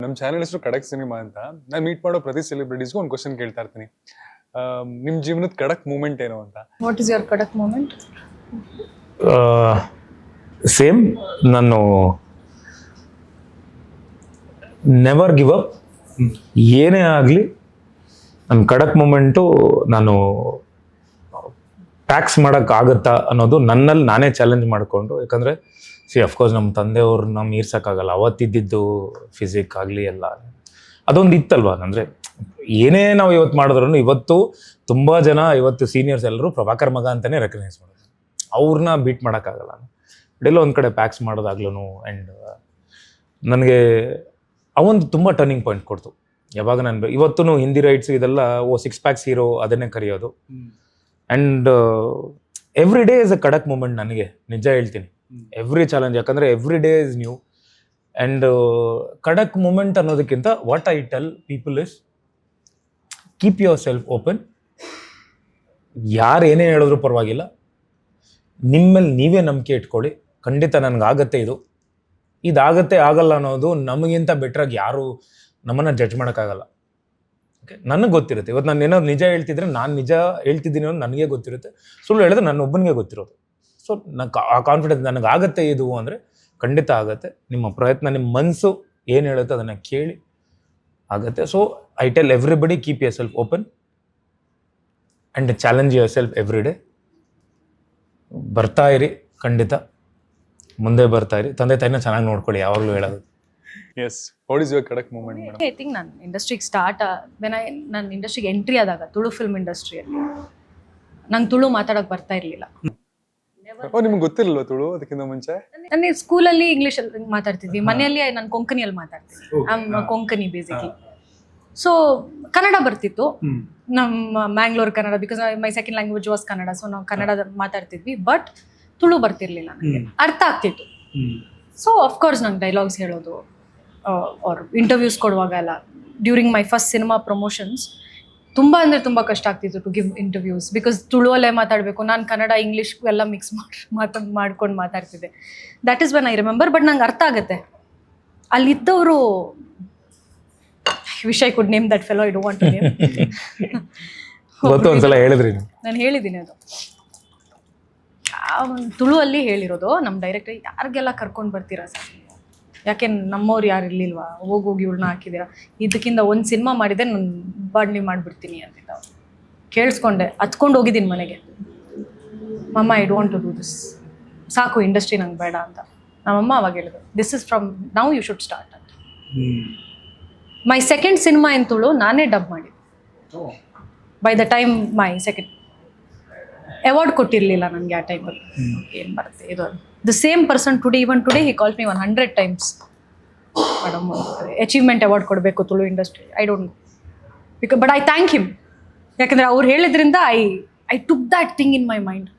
ನಮ್ಮ ಚಾನೆಲ್ ಹೆಸರು ಖಡಕ್ ಸಿನಿಮಾ ಅಂತ. ನಾನು ಮೀಟ್ ಮಾಡೋ ಪ್ರತಿ ಸೆಲೆಬ್ರಿಟೀಸ್ಗೂ ಒಂದು ಕ್ವಶನ್ ಕೇಳ್ತಾ ಇರ್ತೀನಿ. ನಿಮ್ಮ ಜೀವನದ ಖಡಕ್ ಮೂಮೆಂಟ್ ಏನು ಅಂತ. ವಾಟ್ ಇಸ್ ಯುವರ್ ಖಡಕ್ ಮೂಮೆಂಟ್? ಸೇಮ್, ನಾನು ನೆವರ್ ಗಿವ್ ಅಪ್. ಏನೇ ಆಗಲಿ ನನ್ನ ಖಡಕ್ ಮೂಮೆಂಟು ನಾನು ಟ್ಯಾಕ್ಸ್ ಮಾಡೋಕ್ಕಾಗುತ್ತಾ ಅನ್ನೋದು ನನ್ನಲ್ಲಿ ನಾನೇ ಚಾಲೆಂಜ್ ಮಾಡಿಕೊಂಡು. ಯಾಕಂದರೆ ಅಫ್ಕೋರ್ಸ್ ನಮ್ಮ ತಂದೆಯವ್ರನ್ನ ಮೀರ್ಸೋಕ್ಕಾಗಲ್ಲ. ಅವತ್ತಿದ್ದು ಫಿಸಿಕ್ ಆಗಲಿ ಎಲ್ಲ ಅದೊಂದು ಇತ್ತಲ್ವ. ಅಂದರೆ ಏನೇ ನಾವು ಇವತ್ತು ಮಾಡಿದ್ರು ಇವತ್ತು ತುಂಬ ಜನ ಇವತ್ತು ಸೀನಿಯರ್ಸ್ ಎಲ್ಲರೂ ಪ್ರಭಾಕರ್ ಮಗ ಅಂತಲೇ ರೆಕಗ್ನೈಸ್ ಮಾಡೋದು. ಅವ್ರನ್ನ ಬೀಟ್ ಮಾಡೋಕ್ಕಾಗಲ್ಲ. ಎಲ್ಲೋ ಒಂದು ಕಡೆ ಪ್ಯಾಕ್ಸ್ ಮಾಡೋದಾಗ್ಲೂ ಆ್ಯಂಡ್ ನನಗೆ ಅವೊಂದು ತುಂಬ ಟರ್ನಿಂಗ್ ಪಾಯಿಂಟ್ ಕೊಡ್ತು. ಯಾವಾಗ ನಾನು ಇವತ್ತು ಹಿಂದಿ ರೈಟ್ಸ್ ಇದೆಲ್ಲ ಸಿಕ್ಸ್ ಪ್ಯಾಕ್ಸ್ ಹೀರೋ ಅದನ್ನೇ ಕರೆಯೋದು. And every day is a ಖಡಕ್ ಮೂಮೆಂಟ್ ನನಗೆ, ನಿಜ ಹೇಳ್ತೀನಿ. ಎವ್ರಿ ಚಾಲೆಂಜ್, ಯಾಕಂದರೆ every day is new. And ಖಡಕ್ ಮೂಮೆಂಟ್ ಅನ್ನೋದಕ್ಕಿಂತ what I tell people is keep your self open. ಯಾರು ಏನೇ ಹೇಳಿದ್ರು ಪರವಾಗಿಲ್ಲ, ನಿಮ್ಮಲ್ಲಿ ನೀವೇ ನಂಬಿಕೆ ಇಟ್ಕೊಳ್ಳಿ. ಖಂಡಿತ ನನಗಾಗತ್ತೆ, ಇದಾಗತ್ತೆ ಆಗಲ್ಲ ಅನ್ನೋದು ನಮಗಿಂತ ಬೆಟ್ರಾಗಿ ಯಾರು ನಮ್ಮನ್ನು ಜಡ್ಜ್ ಮಾಡೋಕ್ಕಾಗಲ್ಲ. ಓಕೆ, ನನಗೆ ಗೊತ್ತಿರುತ್ತೆ. ಇವತ್ತು ನಾನು ಏನಾದ್ರು ನಿಜ ಹೇಳ್ತಿದ್ರೆ ನಾನು ನಿಜ ಹೇಳ್ತಿದ್ದೀನಿ ಅನ್ನೋದು ನನಗೆ ಗೊತ್ತಿರುತ್ತೆ. ಸುಳ್ಳು ಹೇಳಿದ್ರೆ ನನ್ನ ಒಬ್ಬನಿಗೆ ಗೊತ್ತಿರೋದು. ಸೊ ಆ ಕಾನ್ಫಿಡೆನ್ಸ್ ನನಗಾಗತ್ತೆ ಇದು ಅಂದರೆ ಖಂಡಿತ ಆಗುತ್ತೆ. ನಿಮ್ಮ ಪ್ರಯತ್ನ, ನಿಮ್ಮ ಮನಸ್ಸು ಏನು ಹೇಳುತ್ತೆ ಅದನ್ನು ಕೇಳಿ ಆಗುತ್ತೆ. So I tell everybody keep your self open and challenge your self every day. ಬರ್ತಾ ಇರಿ, ಖಂಡಿತ ಮುಂದೆ ಬರ್ತಾ ಇರಿ. ತಂದೆ ತಾಯಿನ ಚೆನ್ನಾಗಿ ನೋಡ್ಕೊಳ್ಳಿ, ಯಾವಾಗಲೂ ಹೇಳೋದು. ಎಸ್, ವಾಟ್ ಇಸ್ ಯುವರ್ ಖಡಕ್ ಮೂಮೆಂಟ್ ಮೇಡಮ್? ಐ ಥಿಂಕ್ ನಾನು ಇಂಡಸ್ಟ್ರಿಗೆ ನಾನು ಇಂಡಸ್ಟ್ರಿಗೆ ಎಂಟ್ರಿ ಆದಾಗ ತುಳು ಫಿಲ್ಮ್ ಇಂಡಸ್ಟ್ರಿಯಲ್ಲಿ ನಂಗೆ ತುಳು ಮಾತಾಡೋಕೆ ಬರ್ತಾ ಇರಲಿಲ್ಲ. ನಿಮ್ಗೆ ಗೊತ್ತಿರಲ್ವ ತುಳು ಅದಕ್ಕಿಂತ ಮುಂಚೆ? ನಾನು ಸ್ಕೂಲಲ್ಲಿ ಇಂಗ್ಲೀಷಲ್ಲಿ ಮಾತಾಡ್ತಿದ್ವಿ, ಮನೆಯಲ್ಲಿ ನಾನು ಕೊಂಕಣಿಯಲ್ಲಿ ಮಾತಾಡ್ತಿದ್ವಿ. ಕೊಂಕಣಿ ಬೇಸಿಕ್ಲಿ. ಸೊ ಕನ್ನಡ ಬರ್ತಿತ್ತು, ನಮ್ಮ Mangalore Kannada, because my second language was Kannada. So ನಾವು ಕನ್ನಡ ಮಾತಾಡ್ತಿದ್ವಿ, ಬಟ್ ತುಳು ಬರ್ತಿರ್ಲಿಲ್ಲ ನನಗೆ. ಅರ್ಥ ಆಗ್ತಿತ್ತು. ಸೊ ಅಫ್ಕೋರ್ಸ್ ನಂಗೆ ಡೈಲಾಗ್ಸ್ ಹೇಳೋದು ಅವ್ರ ಇಂಟರ್ವ್ಯೂಸ್ ಕೊಡುವಾಗ ಎಲ್ಲ, during my first cinema promotions ತುಂಬ ಅಂದರೆ ತುಂಬ ಕಷ್ಟ ಆಗ್ತಿತ್ತು ಟು ಗಿವ್ ಇಂಟರ್ವ್ಯೂಸ್. ಬಿಕಾಸ್ ತುಳುವಲ್ಲೇ ಮಾತಾಡಬೇಕು, ನಾನು ಕನ್ನಡ ಇಂಗ್ಲೀಷ್ ಎಲ್ಲ ಮಿಕ್ಸ್ ಮಾಡ್ಕೊಂಡು ಮಾತಾಡ್ತಿದ್ದೆ. That is when I remember. But ನಂಗೆ ಅರ್ಥ ಆಗುತ್ತೆ. ಅಲ್ಲಿದ್ದವರು, wish I could name that fellow, I don't want to name. ಒಂದ್ಸಲ ಹೇಳಿದ್ರಿ, ನಾನು ಹೇಳಿದ್ದೀನಿ ಅದು. ತುಳುವಲ್ಲಿ ಹೇಳಿರೋದು, ನಮ್ಮ ಡೈರೆಕ್ಟರ್ ಯಾರಿಗೆಲ್ಲ ಕರ್ಕೊಂಡು ಬರ್ತೀರಾ ಸರ್, ಯಾಕೆ ನಮ್ಮವ್ರು ಯಾರು ಇರ್ಲಿಲ್ವಾ, ಹೋಗಿ ಇವ್ಳನ್ನ ಹಾಕಿದ್ದೀರಾ, ಇದಕ್ಕಿಂತ ಒಂದು ಸಿನಿಮಾ ಮಾಡಿದೆ ನಾನು ಬಾಡ್ಲಿ ಮಾಡಿಬಿಡ್ತೀನಿ ಅಂತಿದ್ದ. ಕೇಳಿಸ್ಕೊಂಡೆ, ಹತ್ಕೊಂಡು ಹೋಗಿದ್ದೀನಿ ಮನೆಗೆ. Mamma I don't to do this, ಸಾಕು ಇಂಡಸ್ಟ್ರಿ ನಂಗೆ ಬೇಡ ಅಂತ. ನಮ್ಮಮ್ಮ ಅವಾಗ ಹೇಳಿದ್ರು, this is from now you should start ಅಂತ. My second cinema in Tulu ನಾನೇ ಡಬ್ ಮಾಡಿದ್ದೆ. By the time my second award ಕೊಟ್ಟಿರಲಿಲ್ಲ ನನಗೆ ಆ ಟೈಮಲ್ಲಿ. ಏನು ಬರುತ್ತೆ ಇದು, the same person today, even today he calls me 100 times, madam achievement award ಕೊಡಬೇಕು Tulu industry. I don't because but I thank him. ಯಾಕಂದರೆ ಅವ್ರು ಹೇಳಿದ್ರಿಂದ I took that thing in my mind.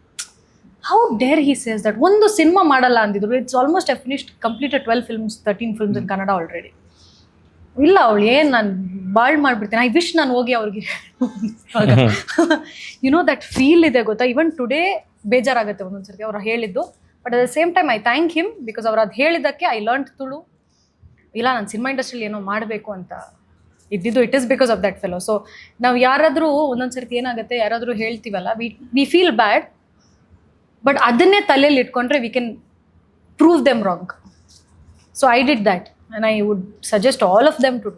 How dare he says that. ಒಂದು cinema ಮಾಡಲ್ಲ ಅಂದಿದ್ರು. It's almost I finished completed 12 films, 13 films in Kannada already. ಇಲ್ಲ, ಅವಳು ಏನು ನಾನು ಬಾಳ್ ಮಾಡಿಬಿಡ್ತೀನಿ. ಐ ವಿಶ್ ನಾನು ಹೋಗಿ ಅವ್ರಿಗೆ ನೋ ದಟ್ ಫೀಲ್ ಇದೆ ಗೊತ್ತಾ. ಇವನ್ ಟುಡೇ ಬೇಜಾರಾಗುತ್ತೆ ಒಂದೊಂದ್ಸರ್ತಿ ಅವ್ರು ಹೇಳಿದ್ದು. But at the same time I thank him, because ಅವ್ರು ಅದು ಹೇಳಿದ್ದಕ್ಕೆ ಐ ಲರ್ನ್ ತುಳು. ಇಲ್ಲ, ನಾನು ಸಿನಿಮಾ ಇಂಡಸ್ಟ್ರಿಯಲ್ಲಿ ಏನೋ ಮಾಡಬೇಕು ಅಂತ ಇದ್ದಿದ್ದು, it is because of that fellow. So ನಾವು ಯಾರಾದರೂ ಒಂದೊಂದ್ಸರ್ತಿ ಏನಾಗುತ್ತೆ, ಯಾರಾದರೂ ಹೇಳ್ತೀವಲ್ಲ, ವಿ ಫೀಲ್ ಬ್ಯಾಡ್, ಬಟ್ ಅದನ್ನೇ ತಲೆಯಲ್ಲಿ ಇಟ್ಕೊಂಡ್ರೆ we can prove them wrong. So I did that. And I would suggest all of them to do.